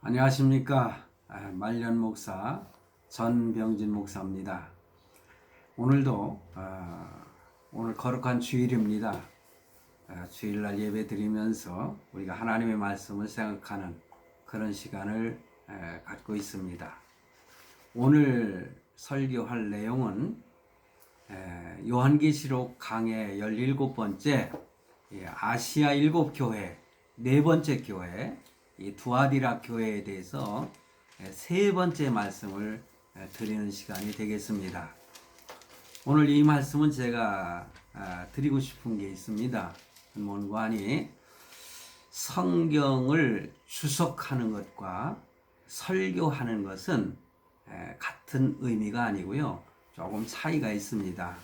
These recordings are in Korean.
안녕하십니까. 말년 목사 전병진 목사입니다. 오늘도 오늘 거룩한 주일입니다. 주일날 예배 드리면서 우리가 하나님의 말씀을 생각하는 그런 시간을 갖고 있습니다. 오늘 설교할 내용은 요한계시록 강의 17번째 아시아 7교회 네 번째 교회 이 두아디라 교회에 대해서 세 번째 말씀을 드리는 시간이 되겠습니다. 오늘 이 말씀은 제가 드리고 싶은 게 있습니다. 본문관이 성경을 주석하는 것과 설교하는 것은 같은 의미가 아니고요. 조금 차이가 있습니다.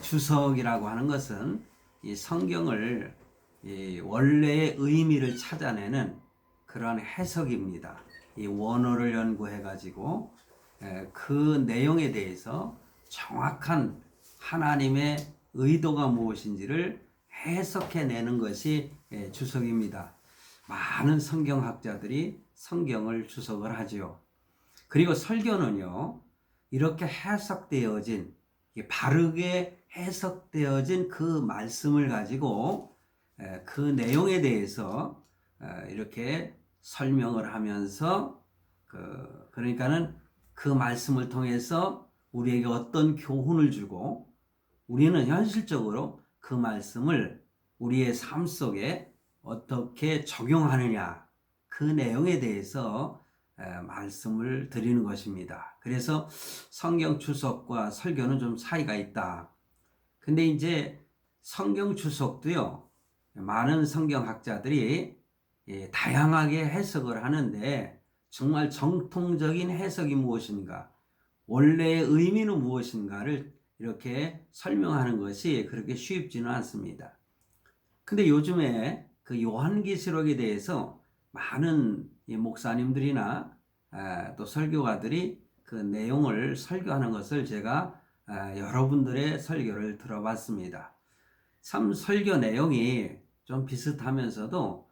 주석이라고 하는 것은 이 성경을 이 원래의 의미를 찾아내는 그런 해석입니다. 이 원어를 연구해 가지고 그 내용에 대해서 정확한 하나님의 의도가 무엇인지를 해석해내는 것이 주석입니다. 많은 성경학자들이 성경을 주석을 하지요. 그리고 설교는요, 이렇게 해석되어진, 바르게 해석되어진 그 말씀을 가지고 그 내용에 대해서 이렇게 설명을 하면서 그러니까는 그 말씀을 통해서 우리에게 어떤 교훈을 주고 우리는 현실적으로 그 말씀을 우리의 삶 속에 어떻게 적용하느냐 그 내용에 대해서 말씀을 드리는 것입니다. 그래서 성경 주석과 설교는 좀 차이가 있다. 근데 이제 성경 주석도요, 많은 성경학자들이 다양하게 해석을 하는데 정말 정통적인 해석이 무엇인가, 원래의 의미는 무엇인가를 이렇게 설명하는 것이 그렇게 쉽지는 않습니다. 근데 요즘에 그 요한계시록에 대해서 많은 목사님들이나 또 설교가들이 그 내용을 설교하는 것을 제가 여러분들의 설교를 들어봤습니다. 참 설교 내용이 좀 비슷하면서도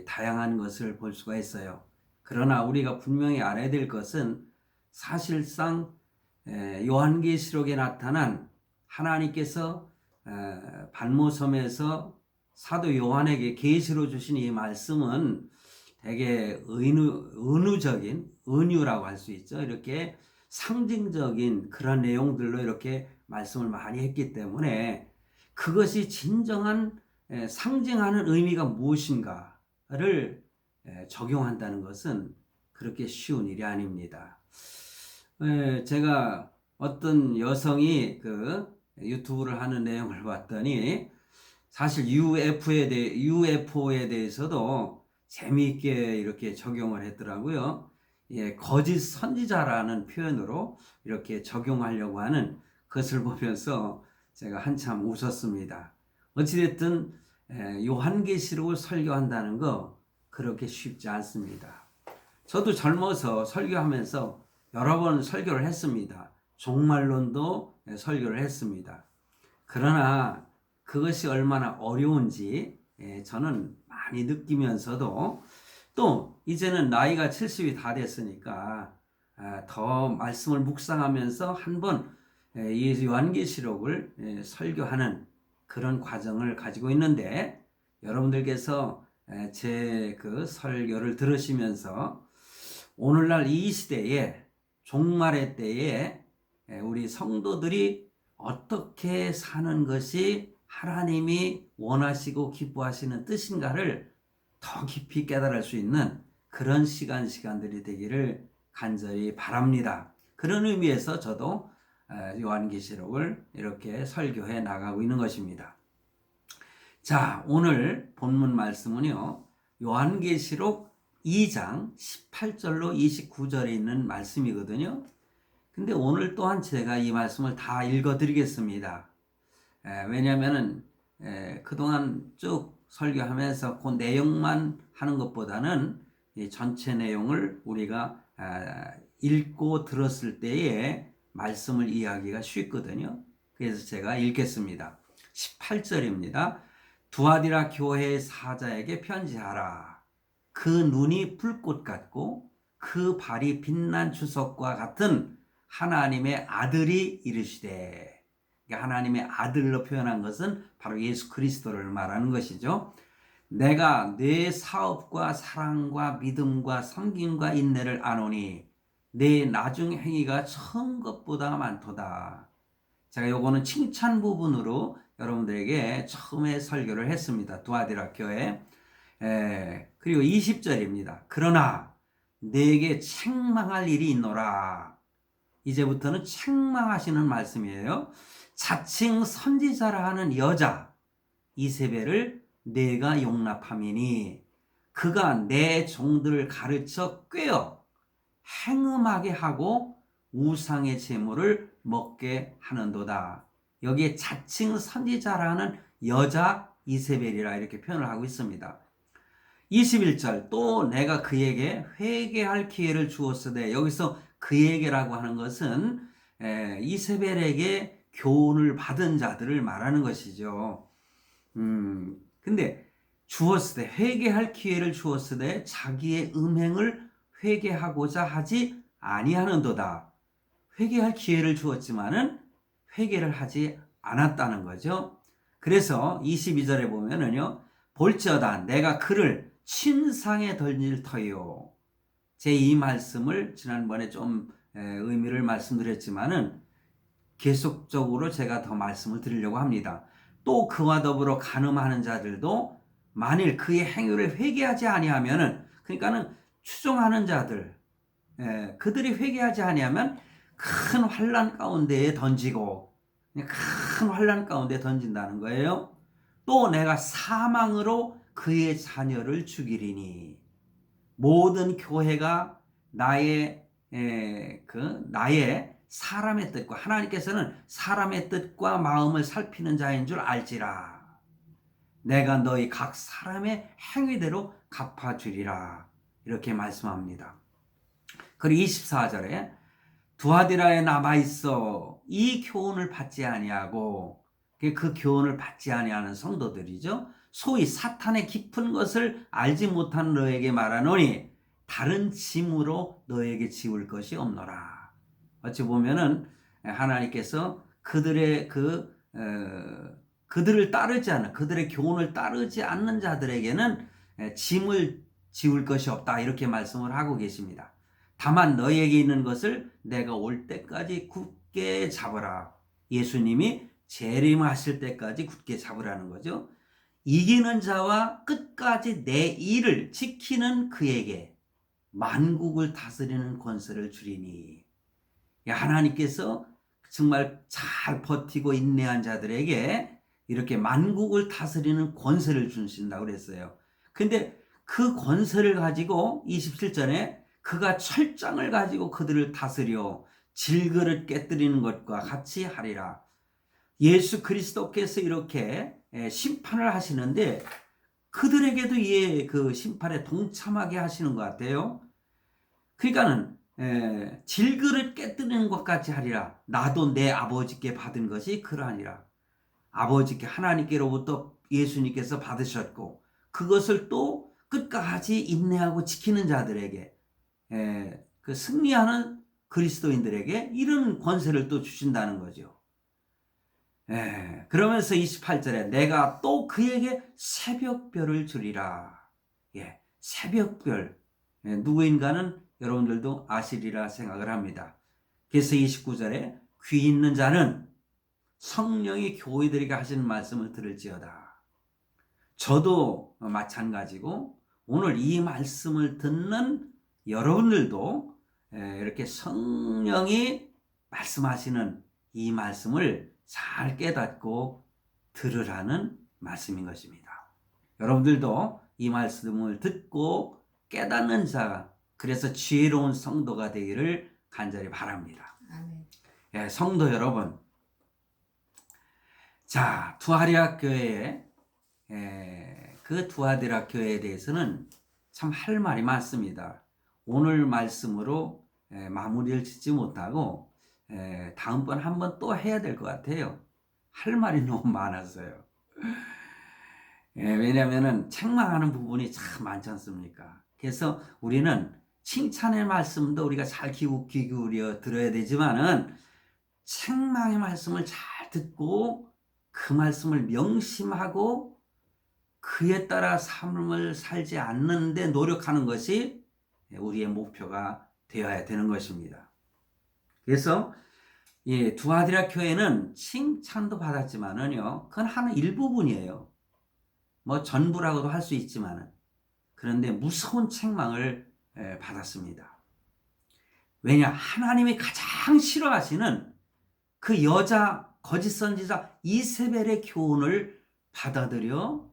다양한 것을 볼 수가 있어요. 그러나 우리가 분명히 알아야 될 것은 사실상 요한계시록에 나타난 하나님께서 발모섬에서 사도 요한에게 계시로 주신 이 말씀은 되게 은유적인, 은유라고 할 수 있죠. 이렇게 상징적인 그런 내용들로 이렇게 말씀을 많이 했기 때문에 그것이 진정한 상징하는 의미가 무엇인가를 적용한다는 것은 그렇게 쉬운 일이 아닙니다. 제가 어떤 여성이 그 유튜브를 하는 내용을 봤더니 사실 UFO에 대해서도 재미있게 이렇게 적용을 했더라고요. 거짓 선지자라는 표현으로 이렇게 적용하려고 하는 것을 보면서 제가 한참 웃었습니다. 어찌됐든 요한계시록을 설교한다는 거 그렇게 쉽지 않습니다. 저도 젊어서 설교하면서 여러 번 설교를 했습니다. 종말론도 설교를 했습니다. 그러나 그것이 얼마나 어려운지 저는 많이 느끼면서도 또 이제는 나이가 70이 다 됐으니까 더 말씀을 묵상하면서 한번 이 요한계시록을 설교하는 그런 과정을 가지고 있는데 여러분들께서 제 그 설교를 들으시면서 오늘날 이 시대에 종말의 때에 우리 성도들이 어떻게 사는 것이 하나님이 원하시고 기뻐하시는 뜻인가를 더 깊이 깨달을 수 있는 그런 시간들이 되기를 간절히 바랍니다. 그런 의미에서 저도 요한계시록을 이렇게 설교해 나가고 있는 것입니다. 자, 오늘 본문 말씀은요, 요한계시록 2장 18절로 29절에 있는 말씀이거든요. 근데 오늘 또한 제가 이 말씀을 다 읽어 드리겠습니다. 왜냐하면 그동안 쭉 설교하면서 그 내용만 하는 것보다는 이 전체 내용을 우리가 읽고 들었을 때에 말씀을 이해하기가 쉽거든요. 그래서 제가 읽겠습니다. 18절입니다. 두아디라 교회의 사자에게 편지하라. 그 눈이 불꽃 같고 그 발이 빛난 주석과 같은 하나님의 아들이 이르시되, 하나님의 아들로 표현한 것은 바로 예수 그리스도를 말하는 것이죠. 내가 내 사업과 사랑과 믿음과 섬김과 인내를 아노니 내 나중 행위가 처음 것보다 많도다. 제가 요거는 칭찬 부분으로 여러분들에게 처음에 설교를 했습니다. 두아디라 교회. 그리고 20절입니다. 그러나 내게 책망할 일이 있노라. 이제부터는 책망하시는 말씀이에요. 자칭 선지자라 하는 여자 이세벨을 내가 용납함이니 그가 내 종들을 가르쳐 꿰어 행음하게 하고 우상의 제물을 먹게 하는도다. 여기에 자칭 선지자라는 여자 이세벨이라 이렇게 표현을 하고 있습니다. 21절 또 내가 그에게 회개할 기회를 주었으되, 여기서 그에게라고 하는 것은 이세벨에게 교훈을 받은 자들을 말하는 것이죠. 근데 주었으되, 회개할 기회를 주었으되 자기의 음행을 회개하고자 하지 아니하는도다. 회개할 기회를 주었지만은 회개를 하지 않았다는 거죠. 그래서 22절에 보면은요, 볼지어다 내가 그를 침상에 던질 터요. 제 이 말씀을 지난번에 좀 의미를 말씀드렸지만은 계속적으로 제가 더 말씀을 드리려고 합니다. 또 그와 더불어 간음하는 자들도 만일 그의 행위를 회개하지 아니하면은, 그러니까는 추종하는 자들, 그들이 회개하지 아니하면 큰 환난 가운데에 던지고, 큰 환난 가운데 던진다는 거예요. 또 내가 사망으로 그의 자녀를 죽이리니, 모든 교회가 나의 사람의 뜻과, 하나님께서는 사람의 뜻과 마음을 살피는 자인 줄 알지라. 내가 너희 각 사람의 행위대로 갚아주리라. 이렇게 말씀합니다. 그리고 24절에 두아디라에 남아있어 이 교훈을 받지 아니하고, 그 교훈을 받지 아니하는 성도들이죠. 소위 사탄의 깊은 것을 알지 못한 너에게 말하노니 다른 짐으로 너에게 지울 것이 없노라. 어찌 보면은 하나님께서 그들을 따르지 않는, 그들의 교훈을 따르지 않는 자들에게는 짐을 지울 것이 없다, 이렇게 말씀을 하고 계십니다. 다만 너에게 있는 것을 내가 올 때까지 굳게 잡으라. 예수님이 재림하실 때까지 굳게 잡으라는 거죠. 이기는 자와 끝까지 내 일을 지키는 그에게 만국을 다스리는 권세를 주리니. 하나님께서 정말 잘 버티고 인내한 자들에게 이렇게 만국을 다스리는 권세를 주신다고 그랬어요. 근데 그 권세를 가지고 27절에 그가 철장을 가지고 그들을 다스려 질그릇 깨뜨리는 것과 같이 하리라. 예수 그리스도께서 이렇게 심판을 하시는데 그들에게도 그 심판에 동참하게 하시는 것 같아요. 그러니까는 질그릇 깨뜨리는 것 같이 하리라. 나도 내 아버지께 받은 것이 그러하니라. 아버지께, 하나님께로부터 예수님께서 받으셨고 그것을 또 끝까지 인내하고 지키는 자들에게, 그 승리하는 그리스도인들에게 이런 권세를 또 주신다는 거죠. 그러면서 28절에 내가 또 그에게 새벽별을 주리라. 새벽별, 누구인가는 여러분들도 아시리라 생각을 합니다. 그래서 29절에 귀 있는 자는 성령이 교회들에게 하시는 말씀을 들을지어다. 저도 마찬가지고 오늘 이 말씀을 듣는 여러분들도 이렇게 성령이 말씀하시는 이 말씀을 잘 깨닫고 들으라는 말씀인 것입니다. 여러분들도 이 말씀을 듣고 깨닫는 자, 그래서 지혜로운 성도가 되기를 간절히 바랍니다. 아멘. 성도 여러분, 자, 두아디라 교회에, 그 두아디라 교회에 대해서는 참 할 말이 많습니다. 오늘 말씀으로 마무리를 짓지 못하고 다음번 한번 또 해야 될 것 같아요. 할 말이 너무 많았어요. 왜냐하면 책망하는 부분이 참 많지 않습니까? 그래서 우리는 칭찬의 말씀도 우리가 잘 귀 기울여 들어야 되지만은 책망의 말씀을 잘 듣고 그 말씀을 명심하고 그에 따라 삶을 살지 않는데 노력하는 것이 우리의 목표가 되어야 되는 것입니다. 그래서 두아디라 교회는 칭찬도 받았지만은요, 그건 하는 일부분이에요. 뭐 전부라고도 할 수 있지만은. 그런데 무서운 책망을 받았습니다. 왜냐? 하나님이 가장 싫어하시는 그 여자 거짓 선지자 이세벨의 교훈을 받아들여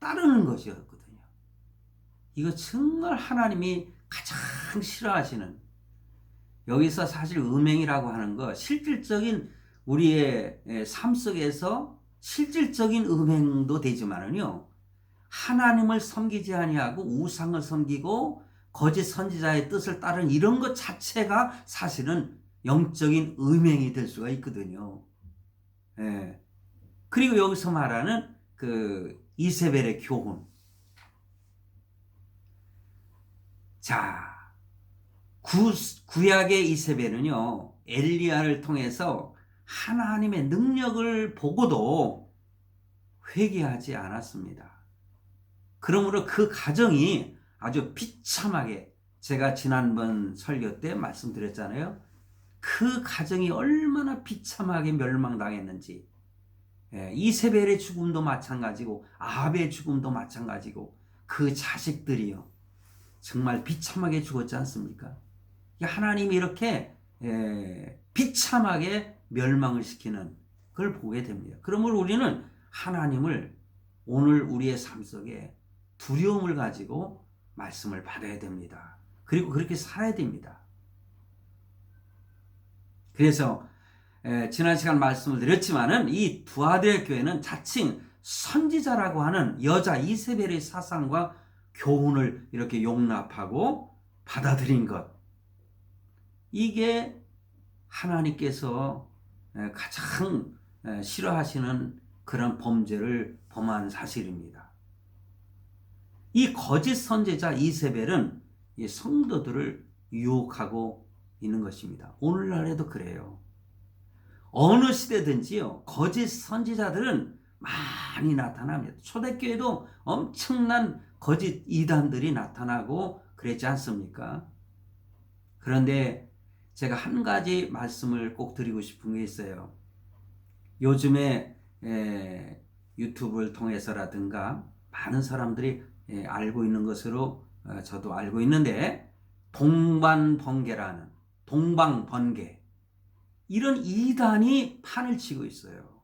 따르는 것이었거든요. 이거 정말 하나님이 가장 싫어하시는, 여기서 사실 음행이라고 하는 거 실질적인 우리의 삶 속에서 실질적인 음행도 되지만은요, 하나님을 섬기지 아니하고 우상을 섬기고 거짓 선지자의 뜻을 따른 이런 것 자체가 사실은 영적인 음행이 될 수가 있거든요. 예. 그리고 여기서 말하는 그 이세벨의 교훈. 자, 구약의 이세벨은요, 엘리야를 통해서 하나님의 능력을 보고도 회개하지 않았습니다. 그러므로 그 가정이 아주 비참하게, 제가 지난번 설교 때 말씀드렸잖아요. 그 가정이 얼마나 비참하게 멸망당했는지. 이세벨의 죽음도 마찬가지고 아합의 죽음도 마찬가지고 그 자식들이요, 정말 비참하게 죽었지 않습니까? 하나님이 이렇게 비참하게 멸망을 시키는 걸 보게 됩니다. 그러므로 우리는 하나님을 오늘 우리의 삶 속에 두려움을 가지고 말씀을 받아야 됩니다. 그리고 그렇게 살아야 됩니다. 그래서 지난 시간 말씀을 드렸지만은 이 두아디라 교회는 자칭 선지자라고 하는 여자 이세벨의 사상과 교훈을 이렇게 용납하고 받아들인 것, 이게 하나님께서 가장 싫어하시는 그런 범죄를 범한 사실입니다. 이 거짓 선지자 이세벨은 이 성도들을 유혹하고 있는 것입니다. 오늘날에도 그래요. 어느 시대든지요, 거짓 선지자들은 많이 나타납니다. 초대교회도 엄청난 거짓 이단들이 나타나고 그랬지 않습니까? 그런데 제가 한 가지 말씀을 꼭 드리고 싶은 게 있어요. 요즘에 유튜브를 통해서라든가 많은 사람들이 알고 있는 것으로 저도 알고 있는데, 동방번개라는, 동방번개, 이런 이단이 판을 치고 있어요.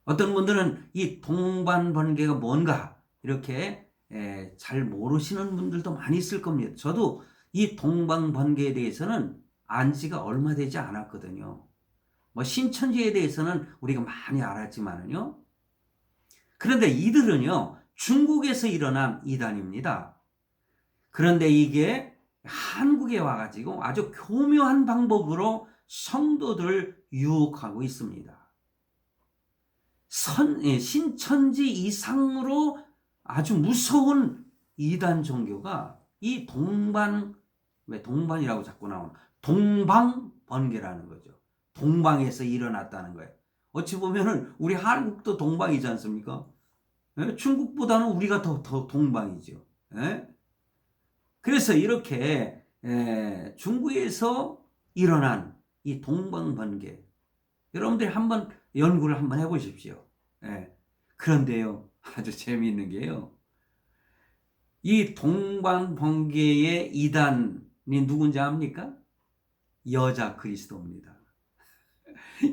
어떤 분들은 이 동방번개가 뭔가 이렇게 잘 모르시는 분들도 많이 있을 겁니다. 저도 이 동방번개에 대해서는 안 지가 얼마 되지 않았거든요. 뭐 신천지에 대해서는 우리가 많이 알았지만은요. 그런데 이들은요, 중국에서 일어난 이단입니다. 그런데 이게 한국에 와가지고 아주 교묘한 방법으로 성도들을 유혹하고 있습니다. 신천지 이상으로 아주 무서운 이단 종교가 이 왜 동반이라고 자꾸 나오나? 동방번개라는 거죠. 동방에서 일어났다는 거예요. 어찌 보면은 우리 한국도 동방이지 않습니까? 중국보다는 우리가 더 동방이죠. 그래서 이렇게 중국에서 일어난 이 동방번개, 여러분들이 한번 연구를 한번 해보십시오. 그런데요, 아주 재미있는 게요, 이 동방번개의 이단이 누군지 압니까? 여자 그리스도입니다.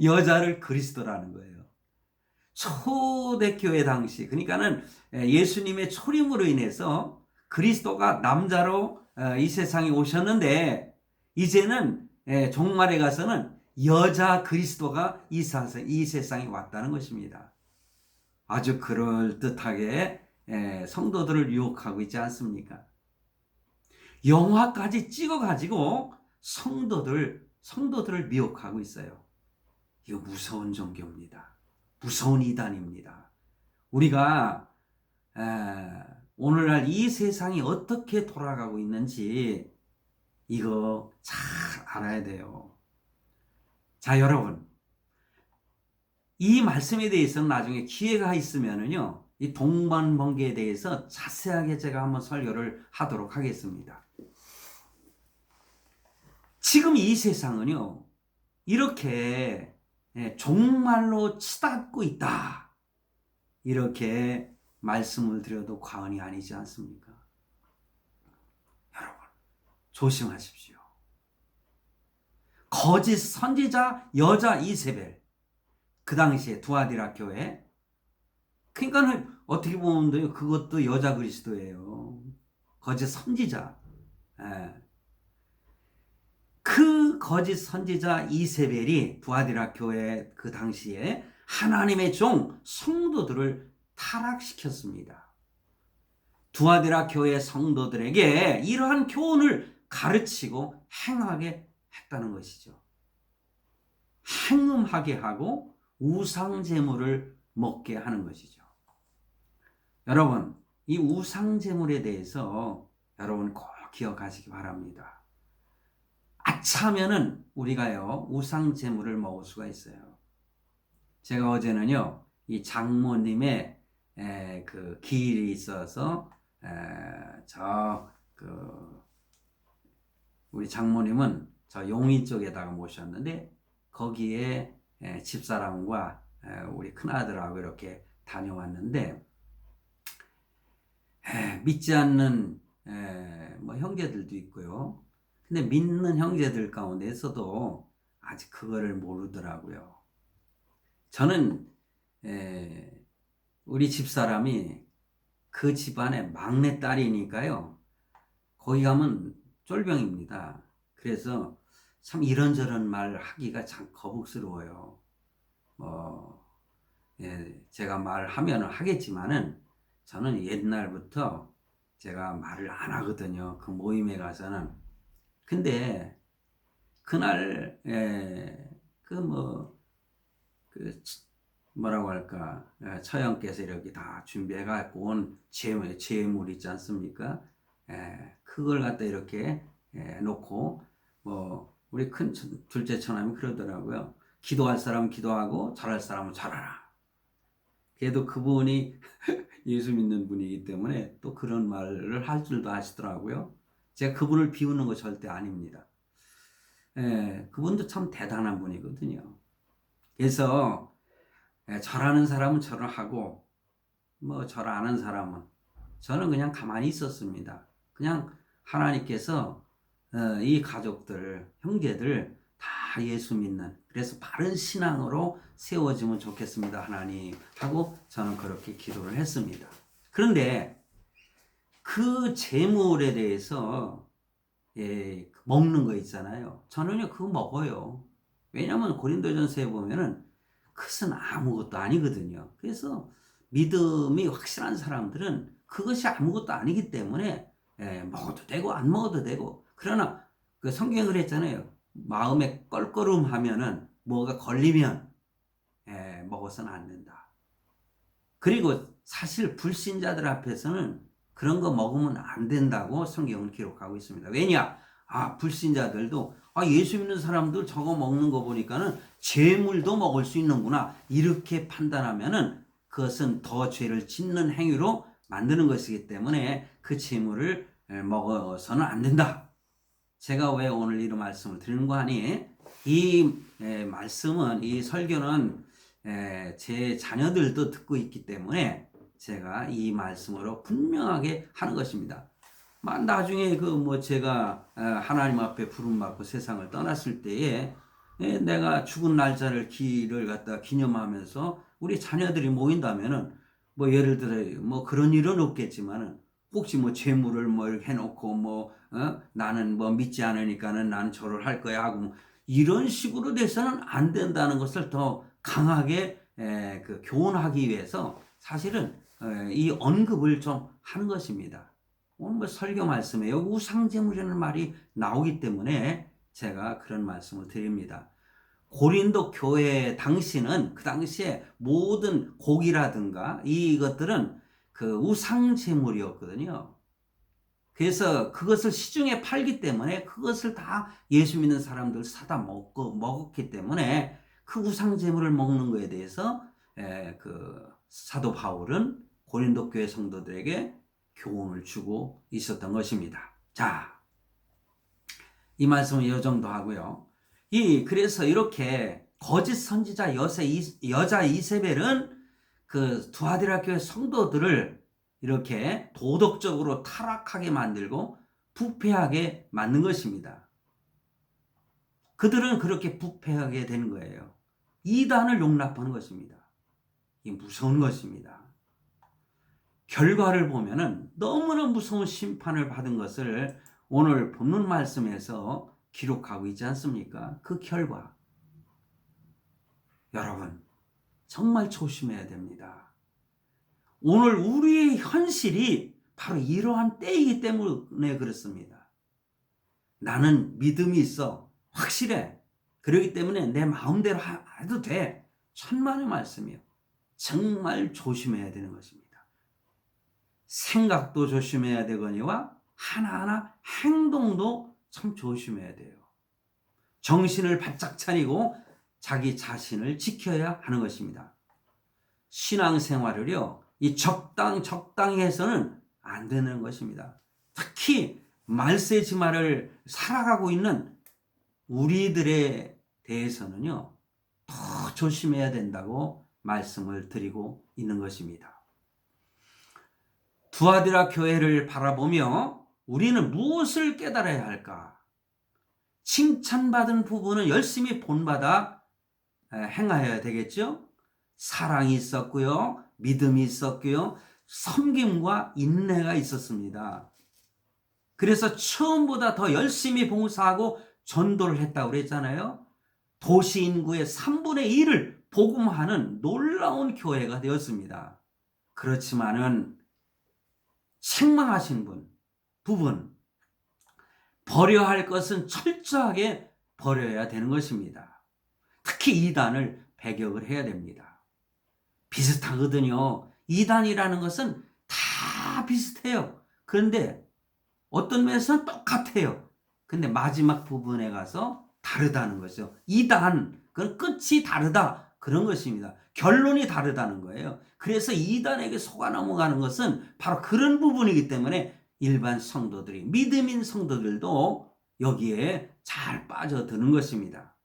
여자를 그리스도라는 거예요. 초대교회 당시, 그러니까는 예수님의 초림으로 인해서 그리스도가 남자로 이 세상에 오셨는데, 이제는 종말에 가서는 여자 그리스도가 이 세상에 왔다는 것입니다. 아주 그럴듯하게 성도들을 유혹하고 있지 않습니까? 영화까지 찍어가지고 성도들을 미혹하고 있어요. 이거 무서운 종교입니다. 무서운 이단입니다. 우리가 오늘날 이 세상이 어떻게 돌아가고 있는지 이거 잘 알아야 돼요. 자, 여러분. 이 말씀에 대해서는 나중에 기회가 있으면은요, 이 동반번개에 대해서 자세하게 제가 한번 설교를 하도록 하겠습니다. 지금 이 세상은요, 이렇게 종말로 치닫고 있다. 이렇게 말씀을 드려도 과언이 아니지 않습니까? 여러분, 조심하십시오. 거짓 선지자 여자 이세벨, 그 당시에 두아디라 교회, 그러니까 어떻게 보면 그것도 여자 그리스도예요. 거짓 선지자. 그 거짓 선지자 이세벨이 두아디라 교회 그 당시에 하나님의 종 성도들을 타락시켰습니다. 두아디라 교회 성도들에게 이러한 교훈을 가르치고 행하게 했다는 것이죠. 행음하게 하고 우상 제물을 먹게 하는 것이죠. 여러분, 이 우상 제물에 대해서 여러분 꼭 기억하시기 바랍니다. 아차하면은 우리가요 우상 제물을 먹을 수가 있어요. 제가 어제는요 이 장모님의 그 기일이 있어서 우리 장모님은 저 용인 쪽에다가 모셨는데 거기에 집사람과 우리 큰아들하고 이렇게 다녀왔는데 믿지 않는 뭐 형제들도 있고요. 근데 믿는 형제들 가운데서도 아직 그거를 모르더라고요. 저는 우리 집사람이 그 집안의 막내딸이니까요. 거기 가면 쫄병입니다. 그래서 참 이런저런 말 하기가 참 거북스러워요. 제가 말하면 하겠지만은 저는 옛날부터 제가 말을 안 하거든요. 그 모임에 가서는. 근데 그날 뭐라고 할까 처형께서 이렇게 다 준비해 갖고 온 제물 있지 않습니까? 그걸 갖다 이렇게 놓고 우리 큰 둘째 처남이 그러더라고요. 기도할 사람은 기도하고 잘할 사람은 잘하라. 그래도 그분이 예수 믿는 분이기 때문에 또 그런 말을 할 줄도 아시더라고요. 제가 그분을 비우는 거 절대 아닙니다. 그분도 참 대단한 분이거든요. 그래서 절하는 사람은 절을 하고 절 안 하는 사람은 저는 그냥 가만히 있었습니다. 그냥 하나님께서 이 가족들, 형제들 다 예수 믿는 그래서 바른 신앙으로 세워지면 좋겠습니다. 하나님 하고 저는 그렇게 기도를 했습니다. 그런데 그 재물에 대해서 먹는 거 있잖아요. 저는요 그거 먹어요. 왜냐하면 고린도전서에 보면은 그것은 아무것도 아니거든요. 그래서 믿음이 확실한 사람들은 그것이 아무것도 아니기 때문에 먹어도 되고 안 먹어도 되고 그러나 그 성경에 그랬잖아요. 마음에 껄끄름하면은 뭐가 걸리면 먹어서는 안 된다. 그리고 사실 불신자들 앞에서는 그런 거 먹으면 안 된다고 성경은 기록하고 있습니다. 왜냐? 불신자들도 예수 믿는 사람들 저거 먹는 거 보니까는 재물도 먹을 수 있는구나. 이렇게 판단하면은 그것은 더 죄를 짓는 행위로 만드는 것이기 때문에 그 재물을 먹어서는 안 된다. 제가 왜 오늘 이런 말씀을 드리는 거 아니? 이 말씀은, 이 설교는 제 자녀들도 듣고 있기 때문에 제가 이 말씀으로 분명하게 하는 것입니다. 나중에 제가 하나님 앞에 부름받고 세상을 떠났을 때에 내가 죽은 날짜를 기를 갖다 기념하면서 우리 자녀들이 모인다면은 예를 들어 그런 일은 없겠지만은 혹시 재물을 이렇게 해놓고 나는 믿지 않으니까는 나는 절을 할 거야 하고 이런 식으로 돼서는 안 된다는 것을 더 강하게 교훈하기 위해서 사실은 이 언급을 좀 하는 것입니다. 오늘 설교 말씀에 우상제물이라는 말이 나오기 때문에 제가 그런 말씀을 드립니다. 고린도 교회 당시는 그 당시에 모든 곡이라든가 이것들은 그 우상 제물이었거든요. 그래서 그것을 시중에 팔기 때문에 그것을 다 예수 믿는 사람들 사다 먹었기 때문에 그 우상 제물을 먹는 것에 대해서 그 사도 바울은 고린도 교회 성도들에게 교훈을 주고 있었던 것입니다. 자, 이 말씀은 이 정도 하고요. 그래서 이렇게 거짓 선지자 여자 이세벨은 그 두아디라 교회 성도들을 이렇게 도덕적으로 타락하게 만들고 부패하게 만든 것입니다. 그들은 그렇게 부패하게 되는 거예요. 이단을 용납하는 것입니다. 이 무서운 것입니다. 결과를 보면은 너무나 무서운 심판을 받은 것을 오늘 본문 말씀에서 기록하고 있지 않습니까? 그 결과. 여러분, 정말 조심해야 됩니다. 오늘 우리의 현실이 바로 이러한 때이기 때문에 그렇습니다. 나는 믿음이 있어. 확실해. 그렇기 때문에 내 마음대로 해도 돼. 천만의 말씀이요. 정말 조심해야 되는 것입니다. 생각도 조심해야 되거니와 하나하나 행동도 참 조심해야 돼요. 정신을 바짝 차리고 자기 자신을 지켜야 하는 것입니다. 신앙생활을요, 이 적당히 해서는 안 되는 것입니다. 특히 말세지마를 살아가고 있는 우리들에 대해서는요, 더 조심해야 된다고 말씀을 드리고 있는 것입니다. 두아디라 교회를 바라보며 우리는 무엇을 깨달아야 할까? 칭찬받은 부분은 열심히 본받아 행하여야 되겠죠? 사랑이 있었고요. 믿음이 있었고요. 섬김과 인내가 있었습니다. 그래서 처음보다 더 열심히 봉사하고 전도를 했다고 그랬잖아요. 도시 인구의 3분의 1을 복음하는 놀라운 교회가 되었습니다. 그렇지만은 책망하신 부분, 버려야 할 것은 철저하게 버려야 되는 것입니다. 특히 이단을 배격을 해야 됩니다. 비슷하거든요. 이단이라는 것은 다 비슷해요. 그런데 어떤 면에서는 똑같아요. 근데 마지막 부분에 가서 다르다는 것이죠. 이단, 그건 끝이 다르다. 그런 것입니다. 결론이 다르다는 거예요. 그래서 이단에게 속아 넘어가는 것은 바로 그런 부분이기 때문에 일반 성도들이, 믿음인 성도들도 여기에 잘 빠져드는 것입니다.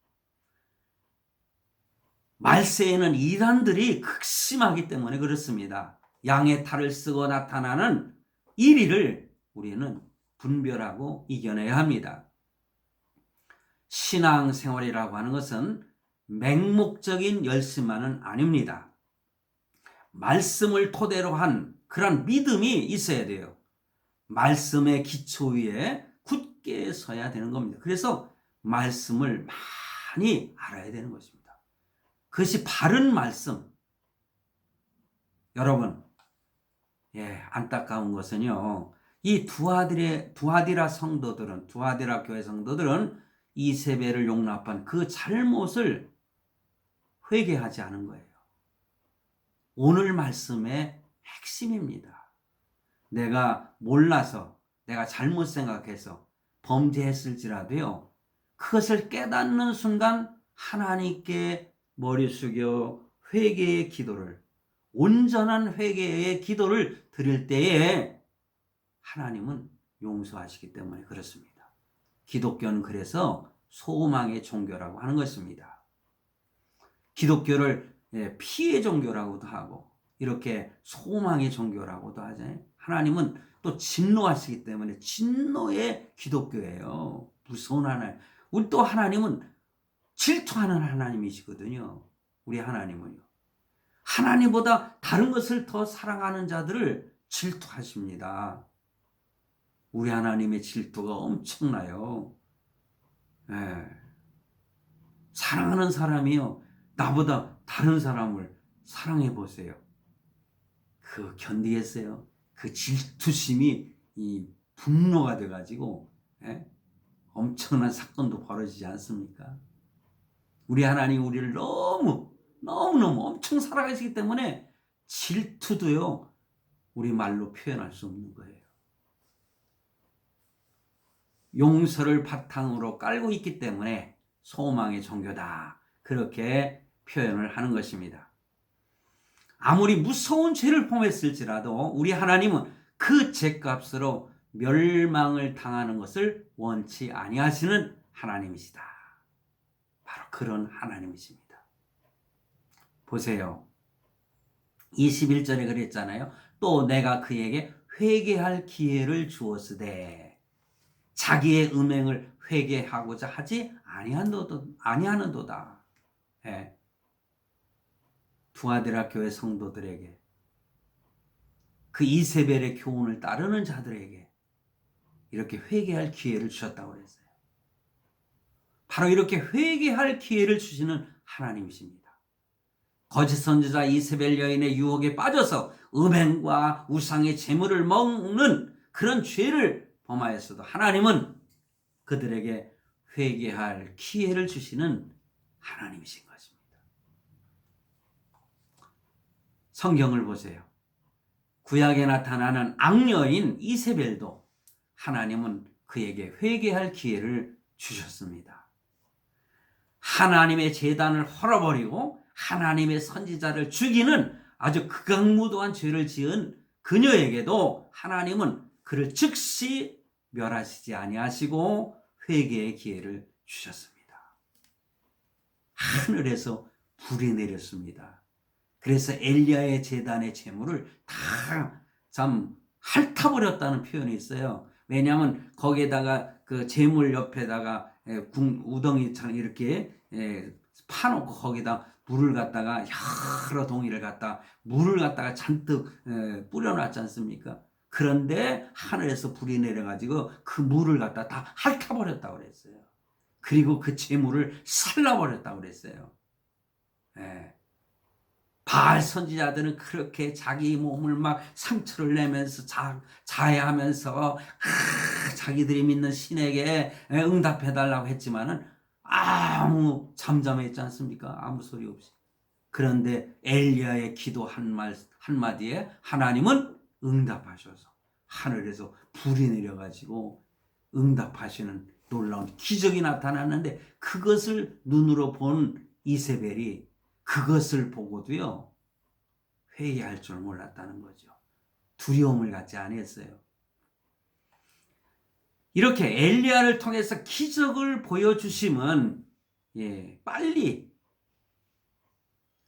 말세에는 이단들이 극심하기 때문에 그렇습니다. 양의 탈을 쓰고 나타나는 이리를 우리는 분별하고 이겨내야 합니다. 신앙생활이라고 하는 것은 맹목적인 열심만은 아닙니다. 말씀을 토대로 한 그런 믿음이 있어야 돼요. 말씀의 기초 위에 굳게 서야 되는 겁니다. 그래서 말씀을 많이 알아야 되는 것입니다. 그것이 바른 말씀. 여러분, 안타까운 것은요, 이 두아디라 성도들은, 두아디라 교회 성도들은 이세벨을 용납한 그 잘못을 회개하지 않은 거예요. 오늘 말씀의 핵심입니다. 내가 몰라서, 내가 잘못 생각해서 범죄했을지라도요, 그것을 깨닫는 순간 하나님께 머리 숙여 회개의 기도를, 온전한 회개의 기도를 드릴 때에 하나님은 용서하시기 때문에 그렇습니다. 기독교는 그래서 소망의 종교라고 하는 것입니다. 기독교를 피해 종교라고도 하고 이렇게 소망의 종교라고도 하잖아요. 하나님은 또 진노하시기 때문에 진노의 기독교예요. 무서운 하나님. 우리 또 하나님은 질투하는 하나님이시거든요. 우리 하나님은요. 하나님보다 다른 것을 더 사랑하는 자들을 질투하십니다. 우리 하나님의 질투가 엄청나요. 사랑하는 사람이요, 나보다 다른 사람을 사랑해 보세요. 그 견디겠어요? 그 질투심이 이 분노가 돼가지고 엄청난 사건도 벌어지지 않습니까? 우리 하나님 우리를 너무너무 엄청 사랑하시기 때문에 질투도요, 우리 말로 표현할 수 없는 거예요. 용서를 바탕으로 깔고 있기 때문에 소망의 종교다. 그렇게 표현을 하는 것입니다. 아무리 무서운 죄를 범했을지라도 우리 하나님은 그 죄값으로 멸망을 당하는 것을 원치 아니하시는 하나님이시다. 바로 그런 하나님이십니다. 보세요. 21절에 그랬잖아요. 또 내가 그에게 회개할 기회를 주었으되 자기의 음행을 회개하고자 하지 아니하는도다. 예. 두아디라 교회 성도들에게, 그 이세벨의 교훈을 따르는 자들에게 이렇게 회개할 기회를 주셨다고 그랬어요. 바로 이렇게 회개할 기회를 주시는 하나님이십니다. 거짓 선지자 이세벨 여인의 유혹에 빠져서 음행과 우상의 재물을 먹는 그런 죄를 범하였어도 하나님은 그들에게 회개할 기회를 주시는 하나님이신 것입니다. 성경을 보세요. 구약에 나타나는 악녀인 이세벨도 하나님은 그에게 회개할 기회를 주셨습니다. 하나님의 제단을 헐어버리고 하나님의 선지자를 죽이는 아주 극악무도한 죄를 지은 그녀에게도 하나님은 그를 즉시 멸하시지 아니하시고 회개의 기회를 주셨습니다. 하늘에서 불이 내렸습니다. 그래서 엘리야의 제단의 제물을 다 핥아버렸다는 표현이 있어요. 왜냐하면 거기에다가 그 제물 옆에다가 우덩이처럼 이렇게 파놓고 거기다 물을 갖다가 여러 동이를 갖다 물을 갖다가 잔뜩 뿌려놨지 않습니까? 그런데 하늘에서 불이 내려가지고 그 물을 갖다 다 핥아버렸다고 그랬어요. 그리고 그 제물을 살라버렸다고 그랬어요. 바알 선지자들은 그렇게 자기 몸을 막 상처를 내면서 자해하면서 자기들이 믿는 신에게 응답해달라고 했지만은 아무 잠잠했지 않습니까? 아무 소리 없이. 그런데 엘리야의 기도 한마디에 하나님은 응답하셔서 하늘에서 불이 내려가지고 응답하시는 놀라운 기적이 나타났는데 그것을 눈으로 본 이세벨이 그것을 보고도요 회개할 줄 몰랐다는 거죠. 두려움을 갖지 않았어요. 이렇게 엘리야를 통해서 기적을 보여주심은 빨리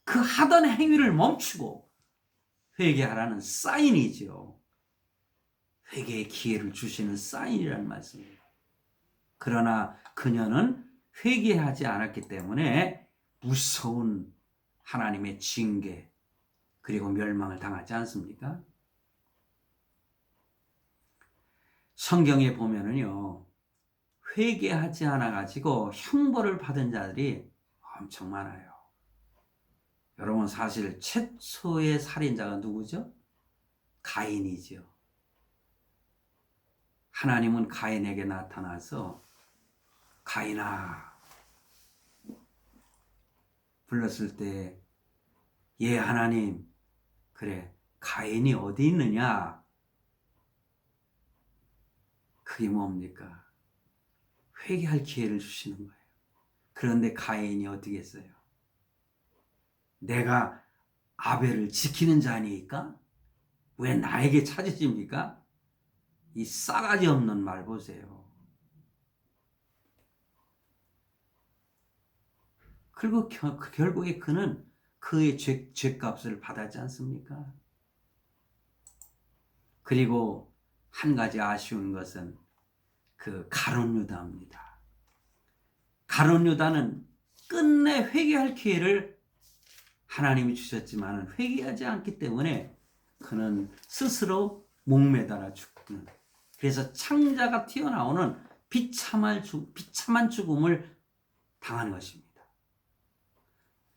그 하던 행위를 멈추고 회개하라는 사인이죠. 회개의 기회를 주시는 사인이라는 말씀이에요. 그러나 그녀는 회개하지 않았기 때문에 무서운 하나님의 징계 그리고 멸망을 당하지 않습니까? 성경에 보면은요, 회개하지 않아가지고 형벌을 받은 자들이 엄청 많아요. 여러분, 사실 최초의 살인자가 누구죠? 가인이죠. 하나님은 가인에게 나타나서 가인아 불렀을 때, 예 하나님, 그래 가인이 어디 있느냐? 그게 뭡니까? 회개할 기회를 주시는 거예요. 그런데 가인이 어떻게 했어요? 내가 아벨을 지키는 자니까 왜 나에게 찾으십니까? 이 싸가지 없는 말 보세요. 그리고 결국에 그는 그의 죄값을 받았지 않습니까? 그리고 한 가지 아쉬운 것은 그 가룟 유다입니다. 가룟 유다는 끝내 회개할 기회를 하나님이 주셨지만 회개하지 않기 때문에 그는 스스로 목매달아 죽는, 그래서 창자가 튀어나오는 비참한 죽음을 당한 것입니다.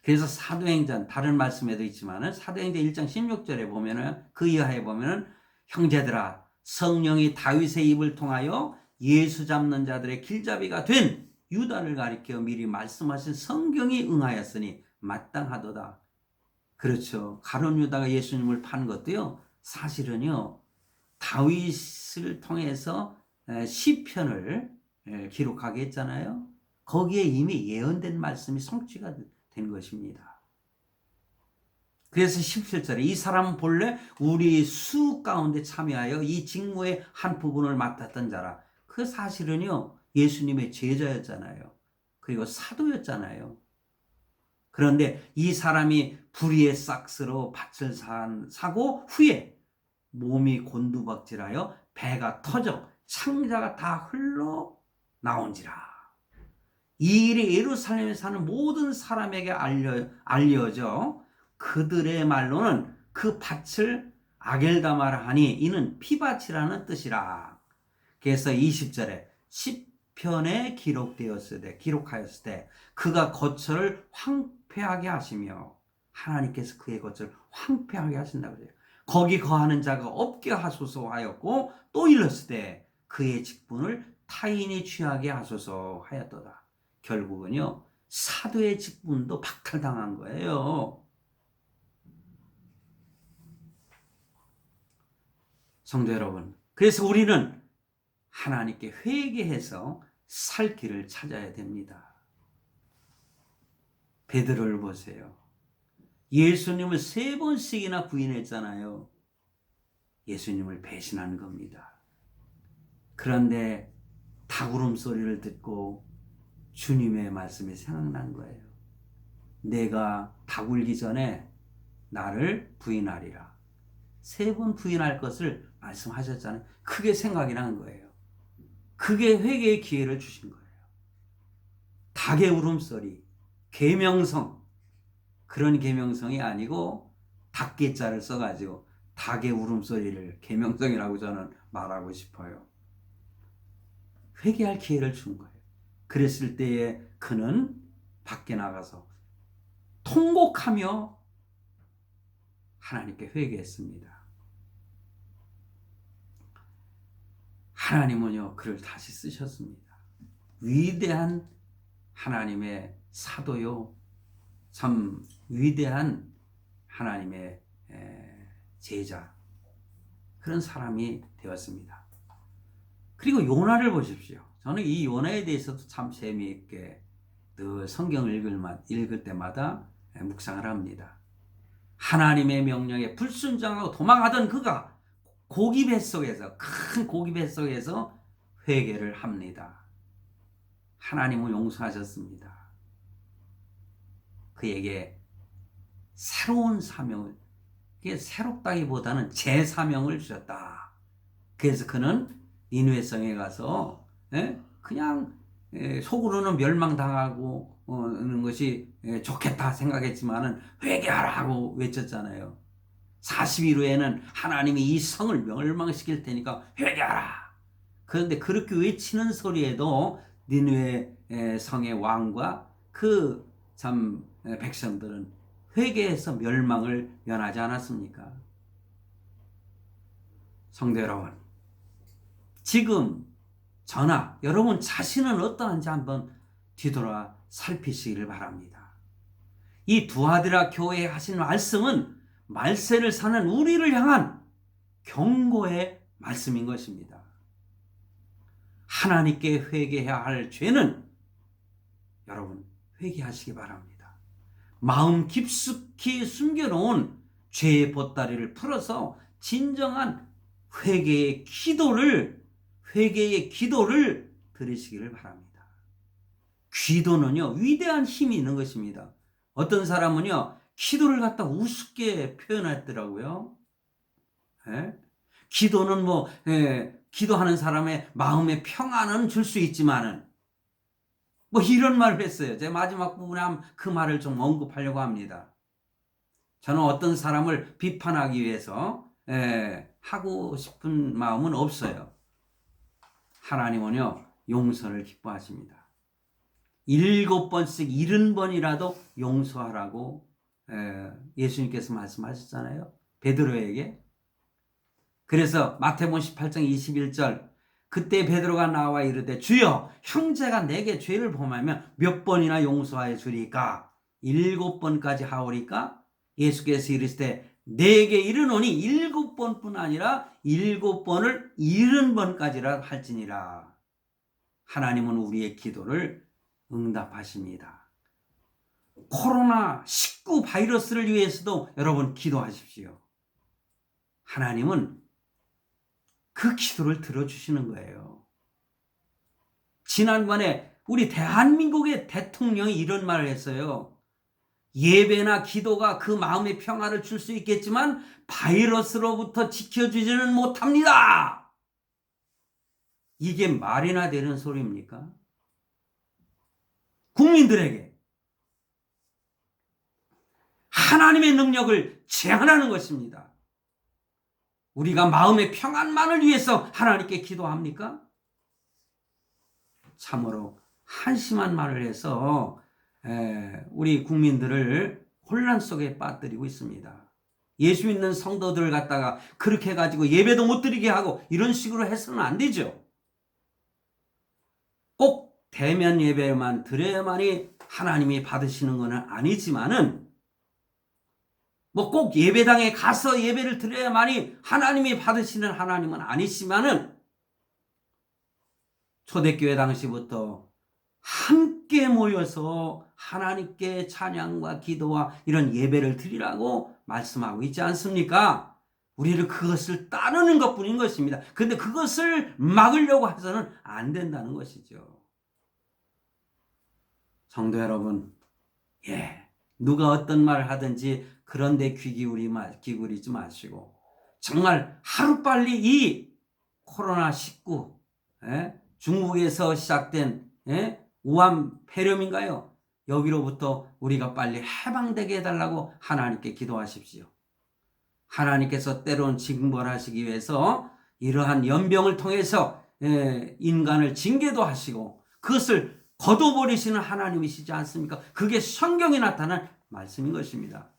그래서 사도행전 다른 말씀에도 있지만은 사도행전 1장 16절에 보면은 그 이하에 보면은 형제들아 성령이 다윗의 입을 통하여 예수 잡는 자들의 길잡이가 된 유다를 가리켜 미리 말씀하신 성경이 응하였으니 마땅하도다. 그렇죠. 가룟 유다가 예수님을 판 것도요 사실은요, 다윗을 통해서 시편을 기록하게 했잖아요. 거기에 이미 예언된 말씀이 성취가 된 것입니다. 그래서 17절에 이 사람은 본래 우리 수 가운데 참여하여 이 직무의 한 부분을 맡았던 자라. 그 사실은요, 예수님의 제자였잖아요. 그리고 사도였잖아요. 그런데 이 사람이 불의의 싹스로 밭을 사고 후에 몸이 곤두박질하여 배가 터져 창자가 다 흘러 나온지라. 이 일이 예루살렘에 사는 모든 사람에게 알려져 그들의 말로는 그 밭을 아겔다마라 하니 이는 피밭이라는 뜻이라. 그래서 20절에 시편에 기록하였을 때 그가 거처를 황폐하게 하시며, 하나님께서 그의 거처를 황폐하게 하신다고 그래요. 거기 거하는 자가 없게 하소서 하였고, 또 일렀을 때 그의 직분을 타인이 취하게 하소서 하였도다. 결국은요, 사도의 직분도 박탈당한 거예요. 성도 여러분, 그래서 우리는 하나님께 회개해서 살 길을 찾아야 됩니다. 베드로를 보세요. 예수님을 3번씩이나 부인했잖아요. 예수님을 배신한 겁니다. 그런데 닭울음 소리를 듣고 주님의 말씀이 생각난 거예요. 내가 닭 울기 전에 나를 부인하리라. 3번 부인할 것을 말씀하셨잖아요. 그게 생각이 난 거예요. 그게 회개의 기회를 주신 거예요. 닭의 울음소리, 계명성, 그런 계명성이 아니고 닭개자를 써가지고 닭의 울음소리를 계명성이라고 저는 말하고 싶어요. 회개할 기회를 준 거예요. 그랬을 때에 그는 밖에 나가서 통곡하며 하나님께 회개했습니다. 하나님은요, 그를 다시 쓰셨습니다. 위대한 하나님의 사도요, 참 위대한 하나님의 제자, 그런 사람이 되었습니다. 그리고 요나를 보십시오. 저는 이 요나에 대해서도 참 재미있게 늘 성경을 읽을 때마다 묵상을 합니다. 하나님의 명령에 불순종하고 도망하던 그가 고기 뱃속에서, 큰 고기 뱃속에서 회개를 합니다. 하나님은 용서하셨습니다. 그에게 새로운 사명을, 새롭다기보다는 제 사명을 주셨다. 그래서 그는 니느웨성에 가서 그냥 속으로는 멸망당하고 는 것이 좋겠다 생각했지만은 회개하라고 외쳤잖아요. 40일 후에는 하나님이 이 성을 멸망시킬 테니까 회개하라. 그런데 그렇게 외치는 소리에도 니느웨 성의 왕과 그 참 백성들은 회개해서 멸망을 면하지 않았습니까? 성도 여러분, 지금 저나 여러분 자신은 어떠한지 한번 뒤돌아 살피시기를 바랍니다. 이 두아드라 교회에 하신 말씀은 말세를 사는 우리를 향한 경고의 말씀인 것입니다. 하나님께 회개해야 할 죄는 여러분 회개하시기 바랍니다. 마음 깊숙이 숨겨놓은 죄의 보따리를 풀어서 진정한 회개의 기도를 드리시기를 바랍니다. 기도는요, 위대한 힘이 있는 것입니다. 어떤 사람은요, 기도를 갖다 우습게 표현했더라고요. 기도는 기도하는 사람의 마음에 평안은 줄 수 있지만은, 이런 말을 했어요. 제 마지막 부분에 그 말을 좀 언급하려고 합니다. 저는 어떤 사람을 비판하기 위해서 하고 싶은 마음은 없어요. 하나님은요, 용서를 기뻐하십니다. 7번씩 70번이라도 용서하라고 예수님께서 말씀하셨잖아요. 베드로에게. 그래서 마태복음 18장 21절, 그때 베드로가 나와 이르되 주여, 형제가 내게 죄를 범하면 몇 번이나 용서하여 주리까? 7번까지 하오리까? 예수께서 이르시되 내게 이르노니 7번뿐 아니라 7번을 70번까지라 할지니라. 하나님은 우리의 기도를 응답하십니다. 코로나19 바이러스를 위해서도 여러분 기도하십시오. 하나님은 그 기도를 들어주시는 거예요. 지난번에 우리 대한민국의 대통령이 이런 말을 했어요. 예배나 기도가 그 마음의 평화를 줄 수 있겠지만 바이러스로부터 지켜주지는 못합니다. 이게 말이나 되는 소리입니까? 국민들에게 하나님의 능력을 제한하는 것입니다. 우리가 마음의 평안만을 위해서 하나님께 기도합니까? 참으로 한심한 말을 해서 우리 국민들을 혼란 속에 빠뜨리고 있습니다. 예수 믿는 성도들을 갖다가 그렇게 해가지고 예배도 못 드리게 하고 이런 식으로 해서는 안 되죠. 꼭 대면 예배만 드려야만이 하나님이 받으시는 것은 아니지만은 뭐 꼭 예배당에 가서 예배를 드려야만이 하나님이 받으시는 하나님은 아니지만은 초대교회 당시부터 함께 모여서 하나님께 찬양과 기도와 이런 예배를 드리라고 말씀하고 있지 않습니까? 우리는 그것을 따르는 것뿐인 것입니다. 그런데 그것을 막으려고 해서는 안 된다는 것이죠. 성도 여러분, 누가 어떤 말을 하든지 그런데 귀 기울이지 마시고 정말 하루빨리 이 코로나19 중국에서 시작된 우한 폐렴인가요? 여기로부터 우리가 빨리 해방되게 해달라고 하나님께 기도하십시오. 하나님께서 때론 징벌하시기 위해서 이러한 연병을 통해서 인간을 징계도 하시고 그것을 거둬버리시는 하나님이시지 않습니까? 그게 성경에 나타난 말씀인 것입니다.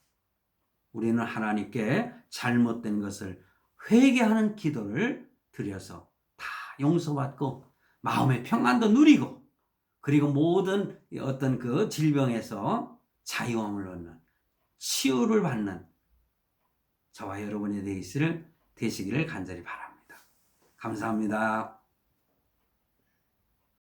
우리는 하나님께 잘못된 것을 회개하는 기도를 드려서 다 용서받고 마음의 평안도 누리고 그리고 모든 어떤 그 질병에서 자유함을 얻는 치유를 받는 저와 여러분이 되시기를 간절히 바랍니다. 감사합니다.